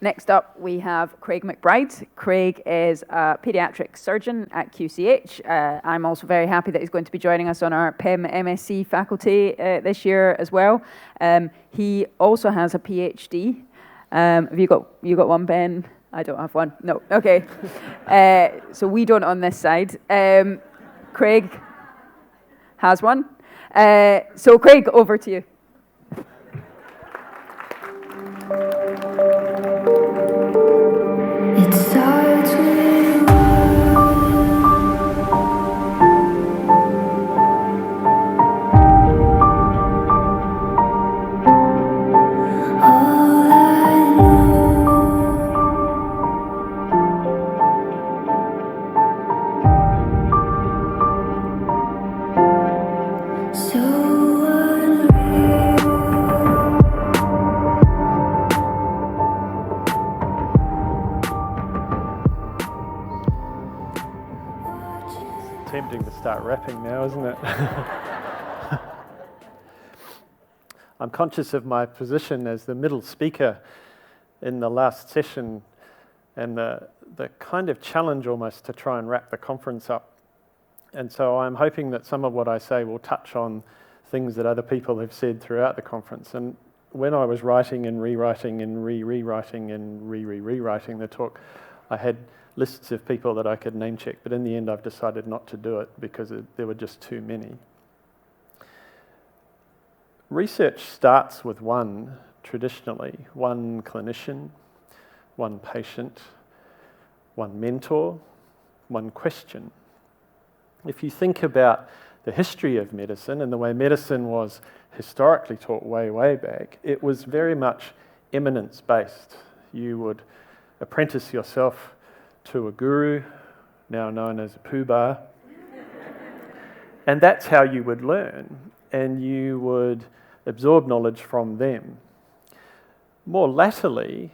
Next up, we have Craig McBride. Craig is a paediatric surgeon at QCH. I'm also very happy that he's going to be joining us on our PEM MSc faculty this year as well. He also has a PhD. Have you got one, Ben? I don't have one. No. Okay. So we don't on this side. Craig has one. So Craig, over to you. It starts with all I know. So unreal. Tempting to start rapping now, isn't it? I'm conscious of my position as the middle speaker in the last session and the kind of challenge almost to try and wrap the conference up. And so I'm hoping that some of what I say will touch on things that other people have said throughout the conference. And when I was writing and rewriting and rewriting and rewriting the talk, I had lists of people that I could name check, but in the end I've decided not to do it because there were just too many. Research starts with traditionally, one clinician, one patient, one mentor, one question. If you think about the history of medicine and the way medicine was historically taught way back, it was very much eminence-based. You would apprentice yourself to a guru, now known as a poobah, and that's how you would learn, and you would absorb knowledge from them. More latterly,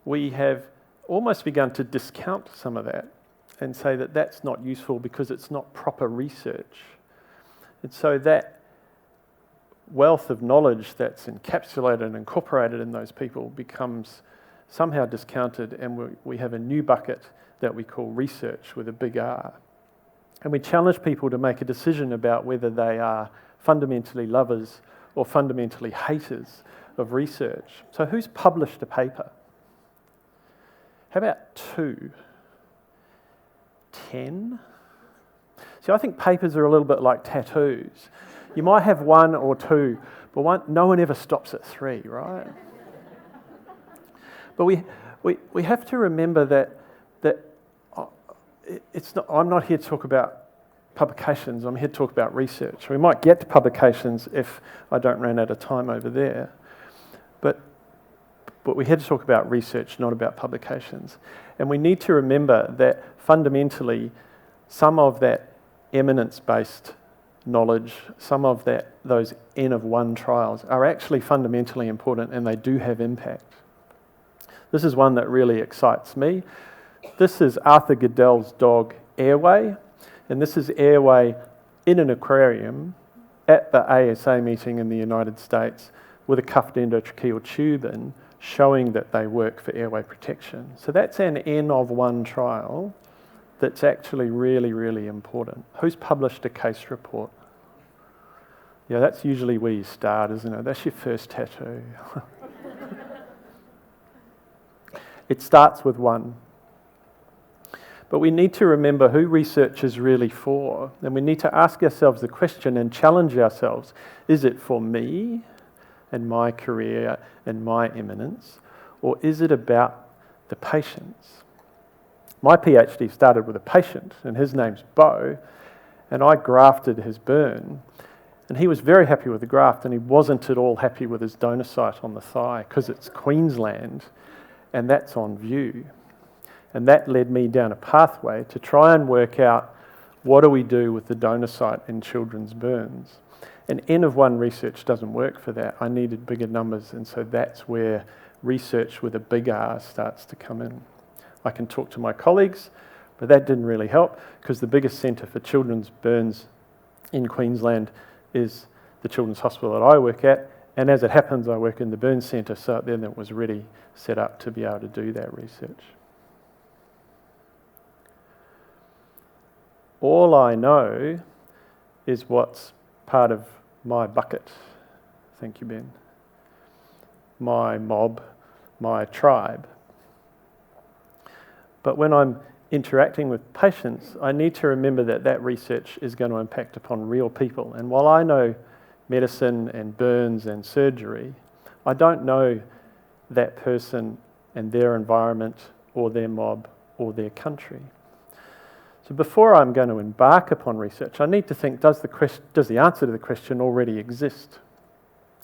we have almost begun to discount some of that and say that that's not useful because it's not proper research. And so that wealth of knowledge that's encapsulated and incorporated in those people becomes somehow discounted, and we have a new bucket that we call research with a big R. And we challenge people to make a decision about whether they are fundamentally lovers or fundamentally haters of research. So who's published a paper? How about 2? 10? See, I think papers are a little bit like tattoos. You might have 1 or 2, but no one ever stops at 3, right? But we have to remember that it's not. I'm not here to talk about publications. I'm here to talk about research. We might get to publications if I don't run out of time over there. But we're here to talk about research, not about publications. And we need to remember that fundamentally, some of that eminence-based knowledge, some of those N of 1 trials are actually fundamentally important, and they do have impact. This is one that really excites me. This is Arthur Goodell's dog, Airway, and this is Airway in an aquarium at the ASA meeting in the United States with a cuffed endotracheal tube in, showing that they work for airway protection. So that's an N of 1 trial that's actually really important. Who's published a case report? Yeah, that's usually where you start, isn't it? That's your first tattoo. It starts with 1. But we need to remember who research is really for, and we need to ask ourselves the question and challenge ourselves, is it for me and my career and my eminence, or is it about the patients? My PhD started with a patient, and his name's Bo, and I grafted his burn, and he was very happy with the graft, and he wasn't at all happy with his donor site on the thigh, because it's Queensland, and that's on view. And that led me down a pathway to try and work out what do we do with the donor site in children's burns. And N of 1 research doesn't work for that. I needed bigger numbers, and so that's where research with a big R starts to come in. I can talk to my colleagues, but that didn't really help because the biggest centre for children's burns in Queensland is the Children's Hospital that I work at, And as it happens, I work in the Burns Centre, so then it was really set up to be able to do that research. All I know is what's part of my bucket. Thank you, Ben. My mob, my tribe. But when I'm interacting with patients, I need to remember that that research is going to impact upon real people. And while I know medicine and burns and surgery, I don't know that person and their environment or their mob or their country. So before I'm going to embark upon research, I need to think, does the answer to the question already exist?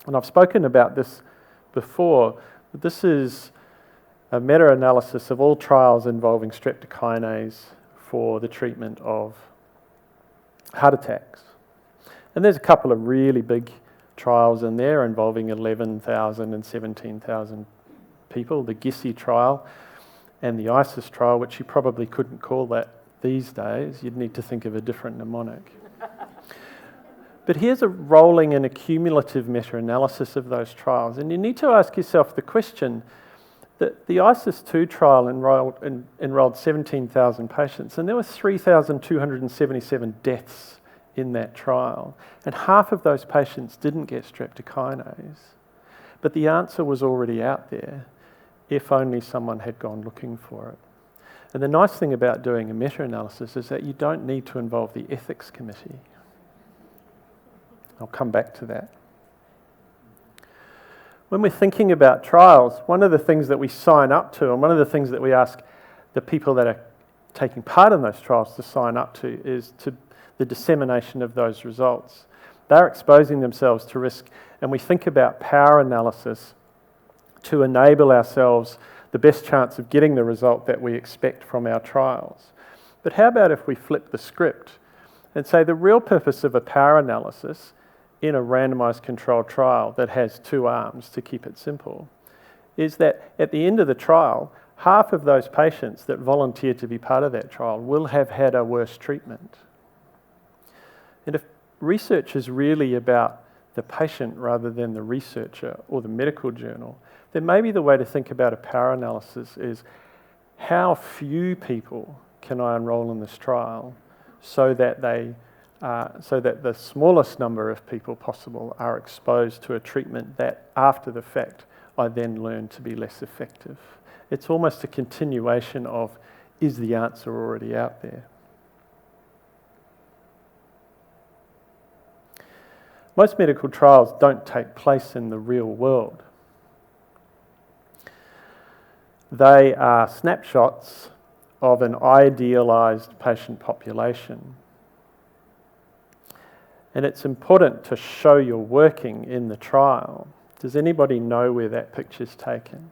And I've spoken about this before, but this is a meta-analysis of all trials involving streptokinase for the treatment of heart attacks. And there's a couple of really big trials in there involving 11,000 and 17,000 people, the GISI trial and the ISIS trial, which you probably couldn't call that these days. You'd need to think of a different mnemonic. But here's a rolling and a cumulative meta-analysis of those trials. And you need to ask yourself the question that the ISIS-2 trial enrolled 17,000 patients, and there were 3,277 deaths in that trial. And half of those patients didn't get streptokinase. But the answer was already out there, if only someone had gone looking for it. And the nice thing about doing a meta-analysis is that you don't need to involve the ethics committee. I'll come back to that. When we're thinking about trials, one of the things that we sign up to, and one of the things that we ask the people that are taking part in those trials to sign up to, is to the dissemination of those results. They're exposing themselves to risk, and we think about power analysis to enable ourselves the best chance of getting the result that we expect from our trials. But how about if we flip the script and say the real purpose of a power analysis in a randomised controlled trial that has two arms, to keep it simple, is that at the end of the trial, half of those patients that volunteer to be part of that trial will have had a worse treatment. And if research is really about the patient rather than the researcher or the medical journal, then maybe the way to think about a power analysis is how few people can I enrol in this trial so that the smallest number of people possible are exposed to a treatment that, after the fact, I then learn to be less effective. It's almost a continuation of, is the answer already out there? Most medical trials don't take place in the real world. They are snapshots of an idealised patient population. And it's important to show you're working in the trial. Does anybody know where that picture's taken?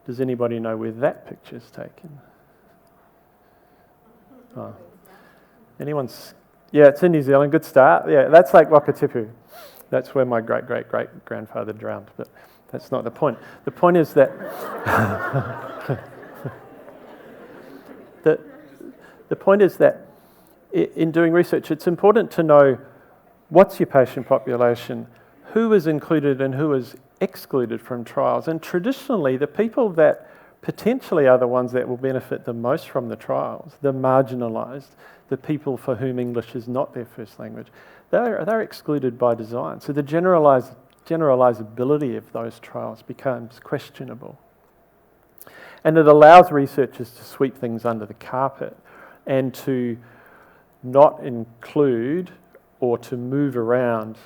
Does anybody know where that picture's taken? Oh. Anyone's... Yeah, it's in New Zealand. Good start. Yeah, that's like Wakatipu. That's where my great-great-great-grandfather drowned, but that's not the point. The point is that... the point is that in doing research, it's important to know what's your patient population, who is included and who is excluded from trials. And traditionally, the people that potentially are the ones that will benefit the most from the trials, the marginalised, the people for whom English is not their first language, they're excluded by design. So the generalisability of those trials becomes questionable. And it allows researchers to sweep things under the carpet and to not include or to move around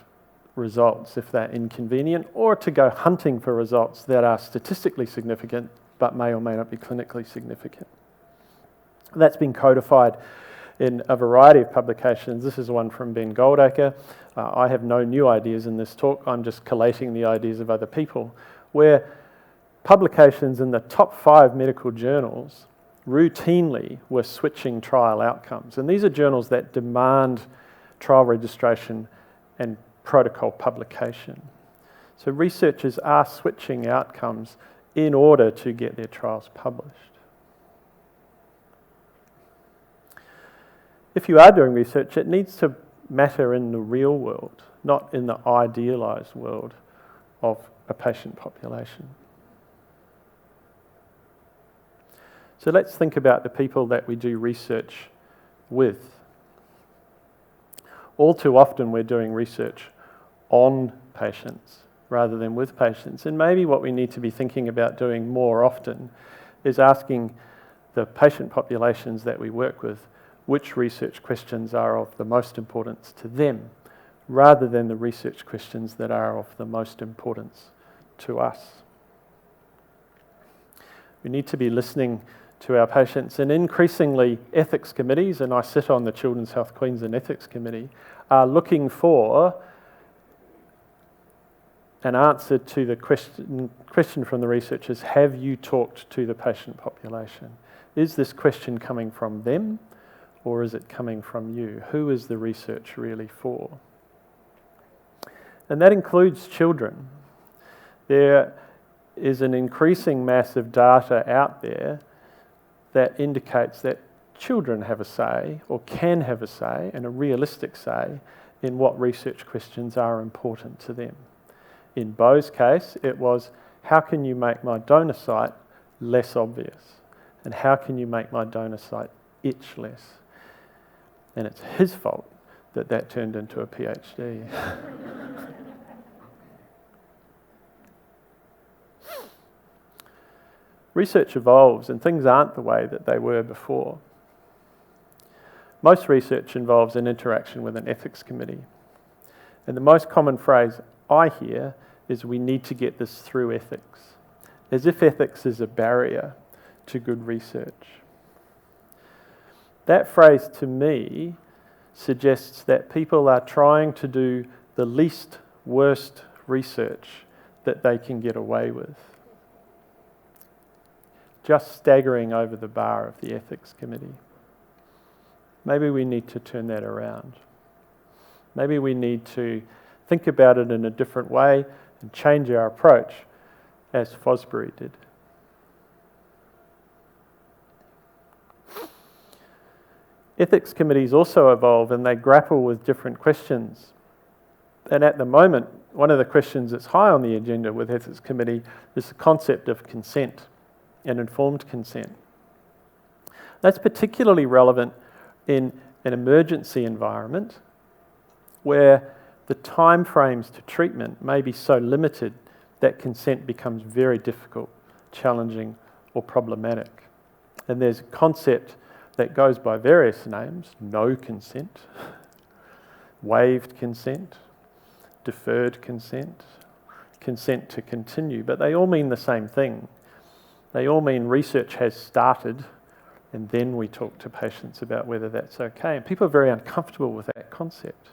results if they're inconvenient, or to go hunting for results that are statistically significant but may or may not be clinically significant. That's been codified in a variety of publications. This is one from Ben Goldacre. I have no new ideas in this talk. I'm just collating the ideas of other people, where publications in the top 5 medical journals routinely were switching trial outcomes. And these are journals that demand trial registration and protocol publication. So researchers are switching outcomes in order to get their trials published. If you are doing research, it needs to matter in the real world, not in the idealised world of a patient population. So let's think about the people that we do research with. All too often we're doing research on patients rather than with patients. And maybe what we need to be thinking about doing more often is asking the patient populations that we work with which research questions are of the most importance to them, rather than the research questions that are of the most importance to us. We need to be listening to our patients, and increasingly ethics committees, and I sit on the Children's Health Queensland Ethics Committee, are looking for an answer to the question from the researchers: have you talked to the patient population? Is this question coming from them, or is it coming from you? Who is the research really for? And that includes children. There is an increasing mass of data out there that indicates that children have a say, or can have a say, and a realistic say, in what research questions are important to them. In Beau's case, it was, how can you make my donor site less obvious? And how can you make my donor site itch less? And it's his fault that that turned into a PhD. Research evolves and things aren't the way that they were before. Most research involves an interaction with an ethics committee. And the most common phrase I hear is, we need to get this through ethics, as if ethics is a barrier to good research. That phrase to me suggests that people are trying to do the least worst research that they can get away with, just staggering over the bar of the ethics committee. Maybe we need to turn that around. Maybe we need to think about it in a different way and change our approach, as Fosbury did. Ethics committees also evolve and they grapple with different questions. And at the moment, one of the questions that's high on the agenda with ethics committee is the concept of consent and informed consent. That's particularly relevant in an emergency environment where the time frames to treatment may be so limited that consent becomes very difficult, challenging, or problematic. And there's a concept that goes by various names: no consent, waived consent, deferred consent, consent to continue, but they all mean the same thing. They all mean research has started and then we talk to patients about whether that's okay. And people are very uncomfortable with that concept.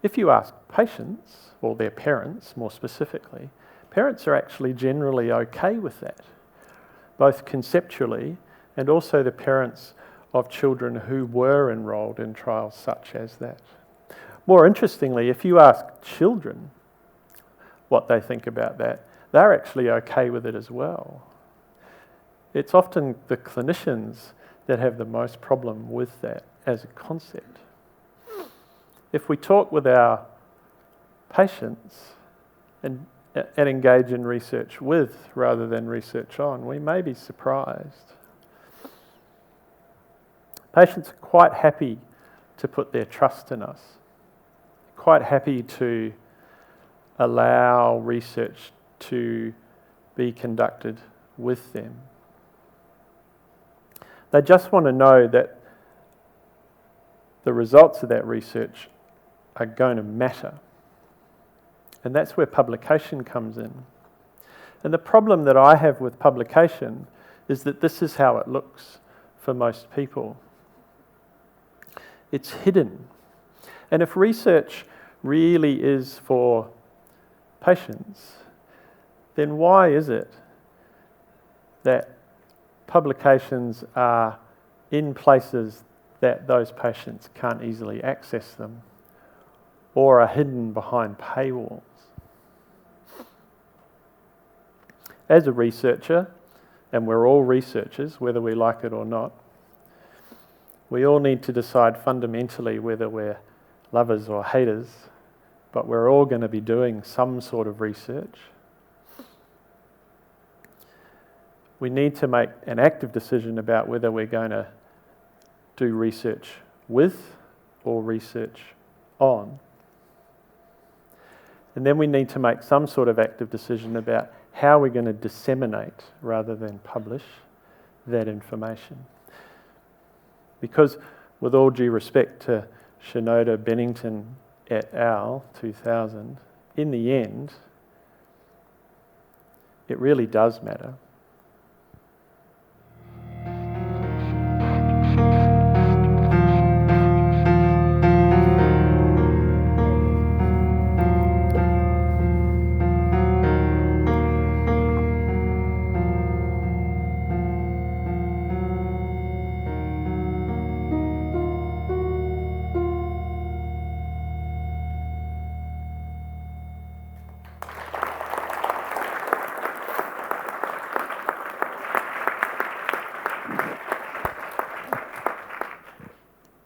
If you ask patients, or their parents more specifically, parents are actually generally okay with that, both conceptually and also the parents of children who were enrolled in trials such as that. More interestingly, if you ask children what they think about that, they're actually okay with it as well. It's often the clinicians that have the most problem with that as a concept. If we talk with our patients and engage in research with rather than research on, we may be surprised. Patients are quite happy to put their trust in us, quite happy to allow research to be conducted with them. They just want to know that the results of that research are going to matter. And that's where publication comes in. And the problem that I have with publication is that this is how it looks for most people. It's hidden. And if research really is for patients, then why is it that publications are in places that those patients can't easily access them, or are hidden behind paywalls? As a researcher, and we're all researchers, whether we like it or not, we all need to decide fundamentally whether we're lovers or haters but we're all going to be doing some sort of research. We need to make an active decision about whether we're going to do research with or research on. And then we need to make some sort of active decision about how we're going to disseminate rather than publish that information. Because with all due respect to Shinoda, Bennington et al. 2000, in the end, it really does matter.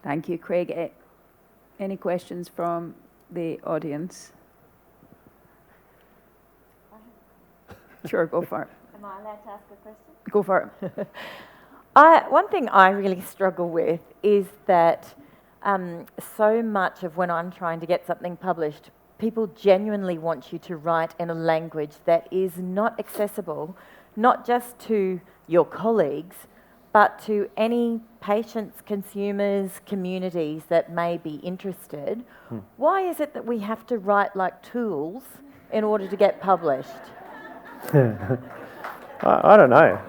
Thank you, Craig. Any questions from the audience? Sure, go for it. Am I allowed to ask a question? Go for it. One thing I really struggle with is that so much of when I'm trying to get something published, people genuinely want you to write in a language that is not accessible, not just to your colleagues, but to any patients, consumers, communities that may be interested. Why is it that we have to write like tools in order to get published? I don't know.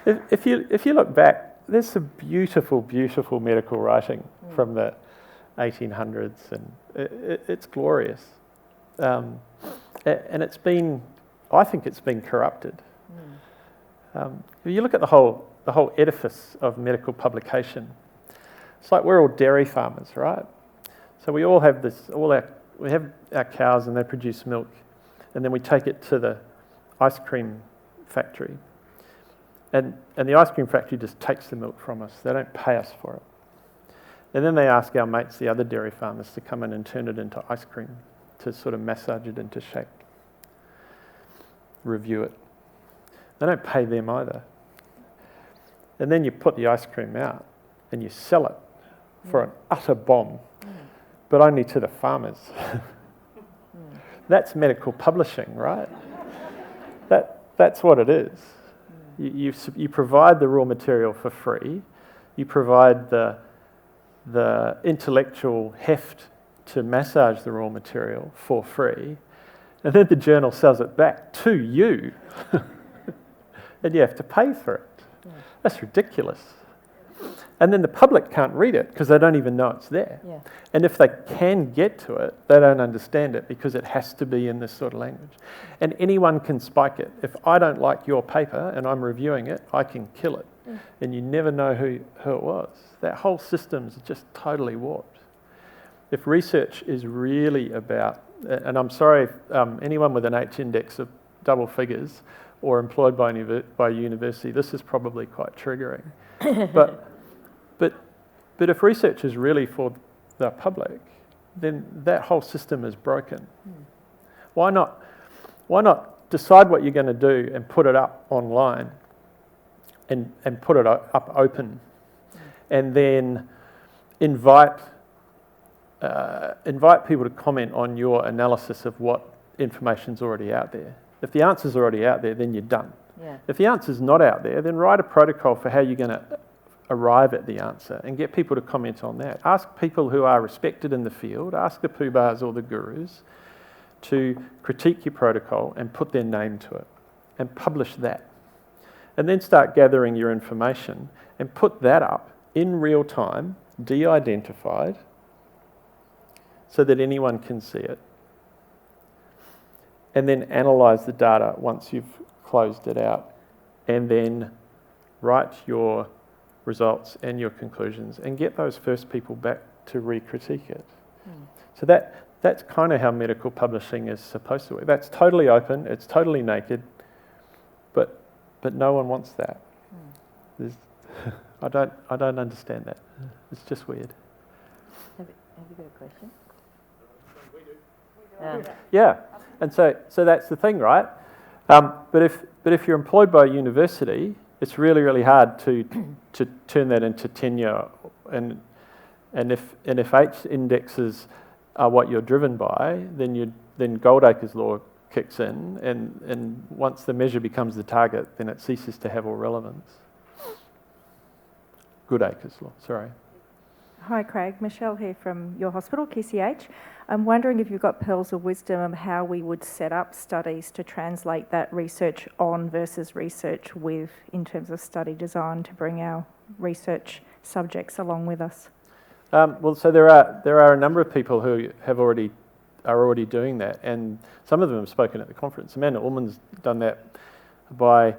if you look back, there's some beautiful, beautiful medical writing from the 1800s, and it's glorious. And I think it's been corrupted. If you look at the whole edifice of medical publication, it's like we're all dairy farmers, right? So we all have we have our cows and they produce milk, and then we take it to the ice cream factory. And the ice cream factory just takes the milk from us. They don't pay us for it. And then they ask our mates, the other dairy farmers, to come in and turn it into ice cream, to sort of massage it into shape, review it. They don't pay them either. And then you put the ice cream out and you sell it for an utter bomb, but only to the farmers. That's medical publishing, right? That's what it is. You provide the raw material for free. You provide the intellectual heft to massage the raw material for free, and then the journal sells it back to you. And you have to pay for it. That's ridiculous. And then the public can't read it because they don't even know it's there. Yeah. And if they can get to it, they don't understand it because it has to be in this sort of language. And anyone can spike it. If I don't like your paper and I'm reviewing it, I can kill it. And you never know who it was. That whole system's just totally warped. If research is really about, and I'm sorry, if, anyone with an H index of double figures or employed by university, this is probably quite triggering. But if research is really for the public, then that whole system is broken. Why not decide what you're going to do and put it up online and put it up open, and then invite people to comment on your analysis of what information's already out there. If the answer's already out there, then you're done. Yeah. If the answer's not out there, then write a protocol for how you're going to arrive at the answer and get people to comment on that. Ask people who are respected in the field, ask the poobahs or the gurus to critique your protocol and put their name to it and publish that. And then start gathering your information and put that up in real time, de-identified, so that anyone can see it. And then analyse the data once you've closed it out, and then write your results and your conclusions and get those first people back to re-critique it. So that's kind of how medical publishing is supposed to work. That's totally open, it's totally naked, but no one wants that. I don't understand that. It's just weird. Have you got a question? Yeah, and so that's the thing, right? But if you're employed by a university, it's really hard to turn that into tenure, and if H indexes are what you're driven by, then Goldacre's law kicks in, and once the measure becomes the target, then it ceases to have all relevance. Goodacre's law, sorry. Hi Craig, Michelle here from your hospital, QCH. I'm wondering if you've got pearls of wisdom on how we would set up studies to translate that research on versus research with in terms of study design to bring our research subjects along with us. Well, so there are a number of people who are already doing that, and some of them have spoken at the conference. Amanda Ullman's done that by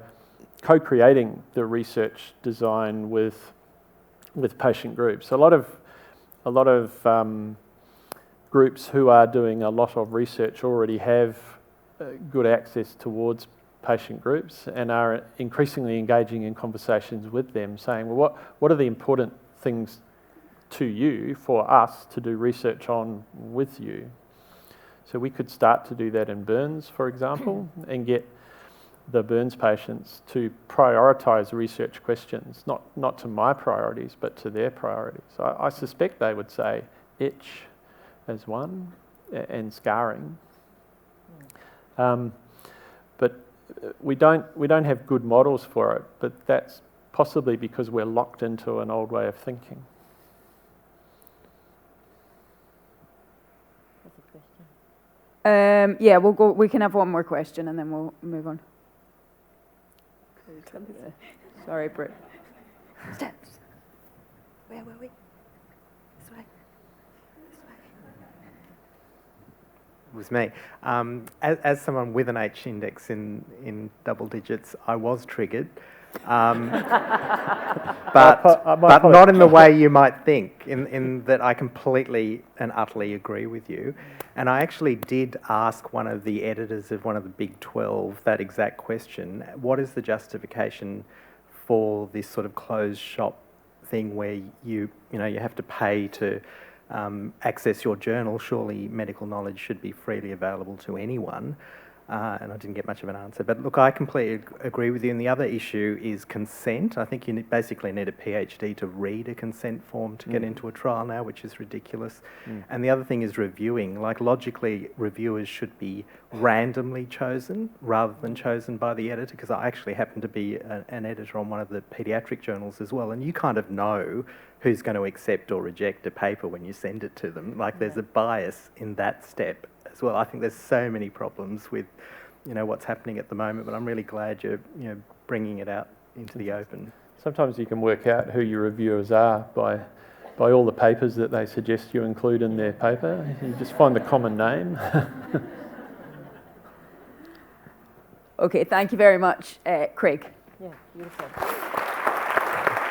co-creating the research design with patient groups. A lot of groups who are doing a lot of research already have good access towards patient groups and are increasingly engaging in conversations with them, saying, well, what are the important things to you for us to do research on with you? So we could start to do that in burns, for example, and get the burns patients to prioritise research questions, not to my priorities, but to their priorities. So I suspect they would say itch as one, and scarring. But we don't have good models for it, but that's possibly because we're locked into an old way of thinking. Yeah, we'll go. We can have one more question and then we'll move on. Sorry, Britt. Steps. Where were we? This way. It was me. As someone with an H index in double digits, I was triggered. But not in the way you might think, in that I completely and utterly agree with you. And I actually did ask one of the editors of one of the Big 12 that exact question: what is the justification for this sort of closed shop thing where you have to pay to access your journal? Surely medical knowledge should be freely available to anyone. And I didn't get much of an answer. But look, I completely agree with you. And the other issue is consent. I think you basically need a PhD to read a consent form to get into a trial now, which is ridiculous. And the other thing is reviewing. Like, logically, reviewers should be randomly chosen rather than chosen by the editor, because I actually happen to be an editor on one of the paediatric journals as well. And you kind of know who's going to accept or reject a paper when you send it to them. Like, there's a bias in that step as well. I think there's so many problems with, what's happening at the moment, but I'm really glad you're, bringing it out into the open. Sometimes you can work out who your reviewers are by all the papers that they suggest you include in their paper. You just find the common name. Okay, thank you very much, Craig. Yeah, beautiful.